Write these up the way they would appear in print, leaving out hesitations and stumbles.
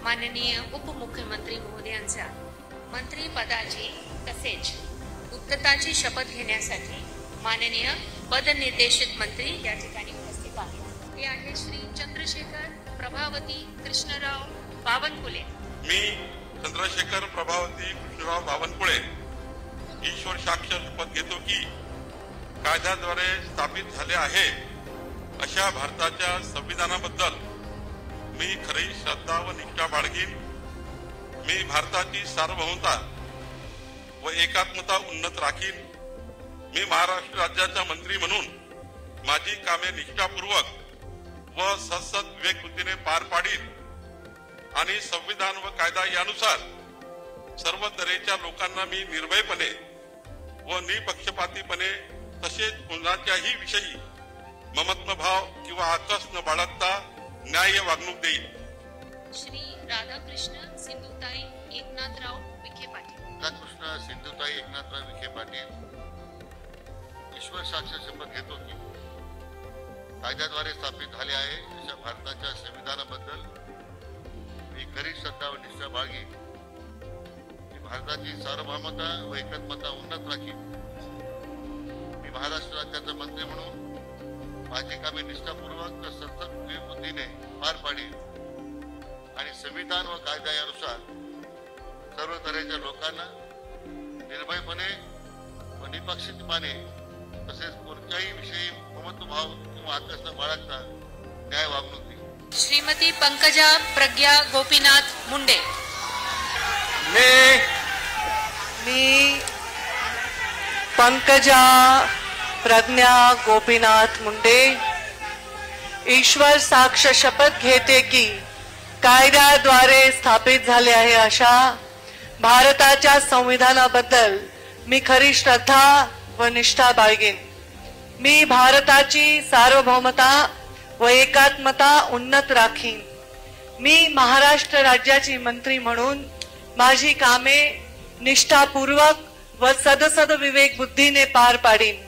माननीय उपमुख्यमंत्री महोदयांचा मंत्रिपदाची तसेच गुप्तताची शपथ घेण्यासाठी माननीय पदनिर्देशित मंत्री या ठिकाणी उपस्थित आहेत। ते आहे श्री चंद्रशेखर प्रभावती कृष्णराव बावनकुळे। मी चंद्रशेखर प्रभावती कृष्णराव बावनकुळे ईश्वर साक्ष शपथ घेतो की कायद्याद्वारे स्थापित झाले आहे अशा भारताच्या संविधानाबद्दल मी खरी श्रद्धा व निष्ठा बाळगीन। मी भारताची सार्वभौमता व एकात्मता उन्नत राखीन। मी महाराष्ट्र राज्याचा मंत्री म्हणून माझी कामे निष्ठापूर्वक व सतत विवेकबुद्धीने पार पाडीन आणि संविधान व कायदा यानुसार सर्व तऱ्हेच्या लोकांना मी निर्भयपणे व निपक्षपातीपणे तसेच कोणाच्याही विषयी ममत्वभाव किंवा आकस न बाळगता न्याय्य वागणूक देईल। श्री राधाकृष्ण सिंधुताई एकनाथराव विखे पाटील। राधाकृष्ण सिंधुताई एकनाथराव विखे पाटील ईश्वर साक्ष शपथ घेतो की कायद्याद्वारे स्थापित झाले आहे अशा भारताच्या संविधानाबद्दल मी खरी श्रद्धा व निष्ठा बाळगीन। मी भारताची सार्वभौमता व एकात्मता उन्नत राखीन। मी महाराष्ट्र राज्याचा मंत्री म्हणून माझी कामे निष्ठापूर्वक व सतत विवेकबुद्धीने पार पाडीन आणि संविधान व कायदा यानुसार सर्व तऱ्हेच्या लोकांना निर्भयपणे व निपक्षपातीपणे तसेच कोणत्याही विषयी ममत्वभाव किंवा आकस न बाळगता न्याय वागणूक देईल। श्रीमती पंकजा प्रज्ञा गोपीनाथ मुंडे। मी पंकजा प्रज्ञा गोपीनाथ मुंडे ईश्वर साक्ष शपथ घेते की कायद्याद्वारे स्थापित झाले आहे अशा भारताच्या संविधानाबद्दल मी खरी श्रद्धा व निष्ठा बाळगीन। मी भारताची सार्वभौमता व एकात्मता उन्नत राखीन। मी महाराष्ट्र राज्याची मंत्री म्हणून माझी कामे निष्ठापूर्वक व सदसद विवेक बुद्धीने पार पाडीन।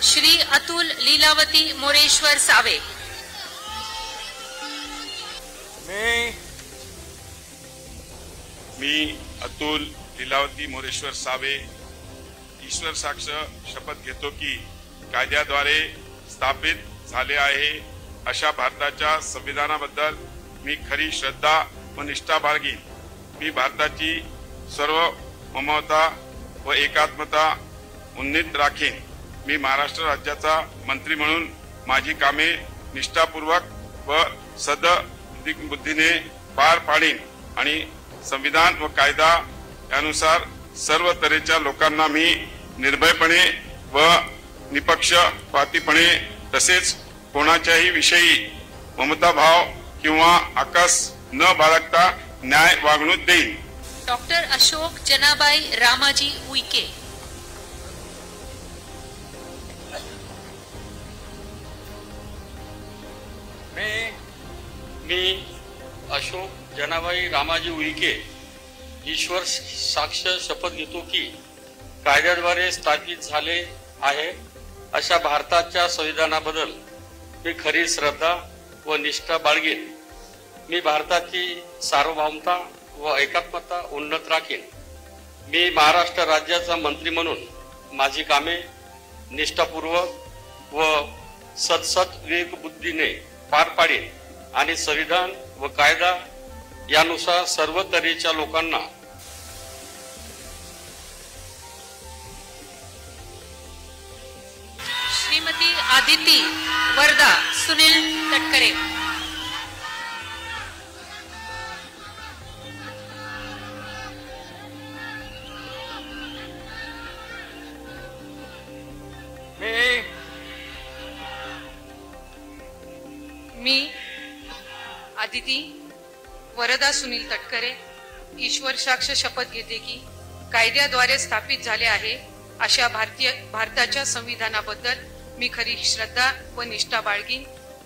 श्री अतुल लीलावती मोरेश्वर सावे। मी अतुल लीलावती मोरेश्वर सावे ईश्वर साक्ष शपथ घेतो की कायद्याद्वारे स्थापित झाले आहे अशा भारताच्या संविधानाबद्दल मी खरी श्रद्धा व निष्ठा बाळगीन। मी भारताची सार्वभौमता व एकात्मता उन्नत राखीन। मी महाराष्ट्र राज्याचा मंत्री म्हणून माझी कामे निष्ठापूर्वक व सद्बुद्धीने पार पाडीन आणि संविधान व कायदा यानुसार सर्व तऱ्हेच्या लोकांना मी निर्भयपणे व निपक्षपातीपणे तसेच कोणाच्याही विषयी ममताभाव किंवा आकस न बाळगता न्याय वागणूक देईन। डॉक्टर अशोक जनाबाई रामाजी उईके। मी अशोक जनाबाई रामाजी उईके ईश्वर साक्ष शपथ घेतो की कायद्याद्वारे स्थापित झाले आहे अशा भारताच्या संविधानाबद्दल मी खरी श्रद्धा व निष्ठा बाळगीन। मी भारताची सार्वभौमता व एकात्मता उन्नत राखीन। मी महाराष्ट्र राज्याचा मंत्री म्हणून माझी कामे निष्ठापूर्वक व सतत विवेकबुद्धीने पार पाडीन आणि संविधान व कायदा यानुसार सर्व तऱ्हेच्या लोकांना श्रीमती आदिती वरदा सुनील तटकरे। मी आदिती वरदा सुनील तटकरे ईश्वर साक्ष शपथ घेते की कायद्याद्वारे स्थापित झाले आहे अशा भारताच्या संविधानाबद्दल मी खरी श्रद्धा व निष्ठा बाळगीन।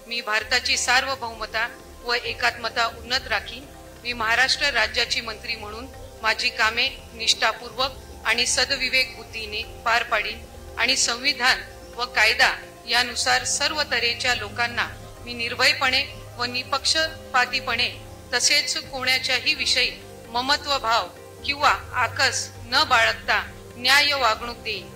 मी भारताची सार्वभौमता व एकात्मता उन्नत राखीन। मी महाराष्ट्र राज्याची मंत्री म्हणून माझी कामे निष्ठापूर्वक आणि सदविवेक बुद्धीने पार पाडीन आणि संविधान व कायदा यानुसार सर्व तऱ्हेच्या लोकांना मी निर्भयपणे व निपक्षपातीपणे तसेच कोणाच्याही विषयी ममत्व भाव किंवा आकस न बाळगता न्याय वागणूक देईन.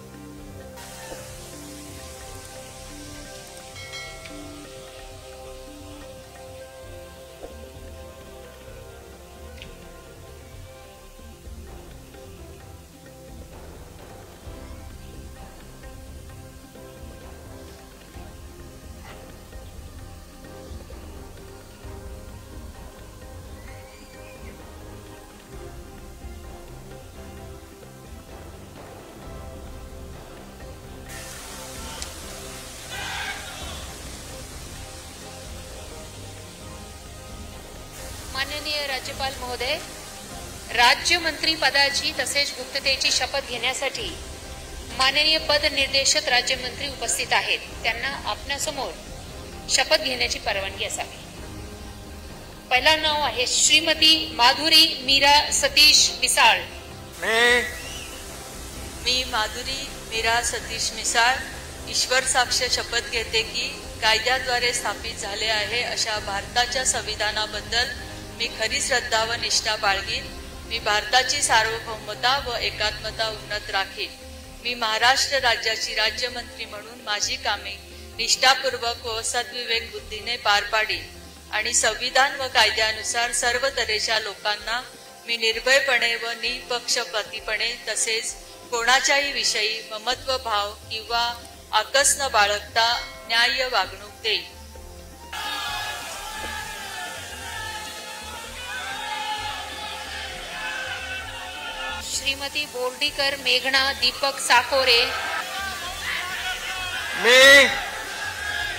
माननीय राज्यपाल महोदय, राज्यमंत्री पदाची तसेच गुप्ततेची शपथ घेण्यासाठी माननीय पद निर्देशक राज्यमंत्री उपस्थित आहेत. त्यांना आपणासमोर शपथ घेण्याची परवानगी असावी. पहिला नाव आहे श्रीमती माधुरी मीरा सतीश मिसाळ. मी माधुरी मीरा सतीश मिसाळ ईश्वर साक्ष शपथ घेते की कायद्याद्वारे स्थापित झाले आहे अशा भारताच्या संविधानाबद्दल मी खरी श्रद्धा व निष्ठा बाळगीन. मी भारताची सार्वभौमता व एकात्मता उन्नत राखीन. मी महाराष्ट्र राज्याची राज्यमंत्री म्हणून माझी कामे निष्ठापूर्वक व सद्विवेक बुद्धीने पार पाडीन आणि संविधान व कायद्यानुसार सर्व तऱ्हेच्या लोकांना मी निर्भयपणे व निपक्षपातीपणे तसेच कोणाच्याही विषयी ममत्व भाव किंवा आकस न बाळगता न्याय्य वागणूक देईन. श्रीमती बोर्डीकर मेघना दीपक साकोरे.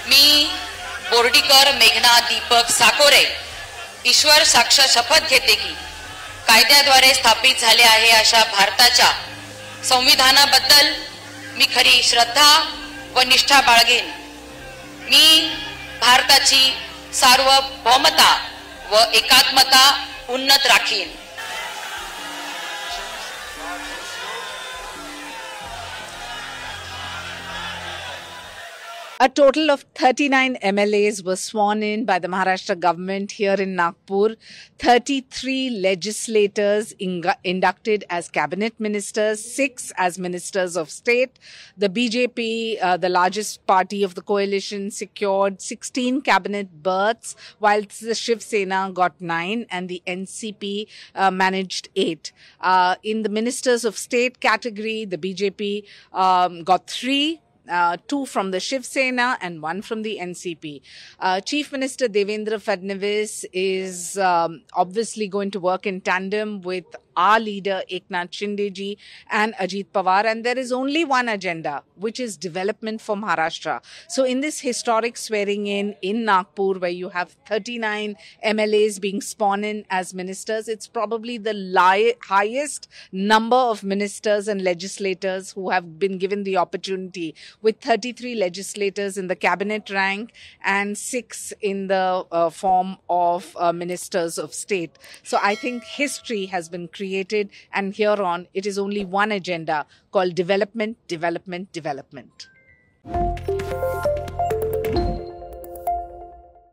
मी बोर्डीकर मेघना दीपक साकोरे ईश्वर साक्ष शपथ घेते की कायद्याद्वारे स्थापित झाले आहे अशा भारताच्या संविधानाबद्दल मी खरी श्रद्धा व निष्ठा बाळगेन. मी भारताची सार्वभौमता व एकात्मता उन्नत Rakhine. A total of 39 MLAs were sworn in by the Maharashtra government here in Nagpur. 33 legislators inducted as cabinet ministers, 6 as ministers of state. The BJP, the largest party of the coalition, secured 16 cabinet berths, whilst the Shiv Sena got 9 and the NCP managed 8. In the ministers of state category, the BJP got 3. 2 from the Shiv Sena and 1 from the NCP. Chief Minister Devendra Fadnavis is obviously going to work in tandem with our leader Eknath Shinde ji and Ajit Pawar, and there is only one agenda, which is development for Maharashtra. So in this historic swearing in Nagpur, where you have 39 MLAs being sworn in as ministers, it's probably the highest number of ministers and legislators who have been given the opportunity, with 33 legislators in the cabinet rank and 6 in the form of ministers of state. So I think history has been created, and here on it is only one agenda called development, development, development.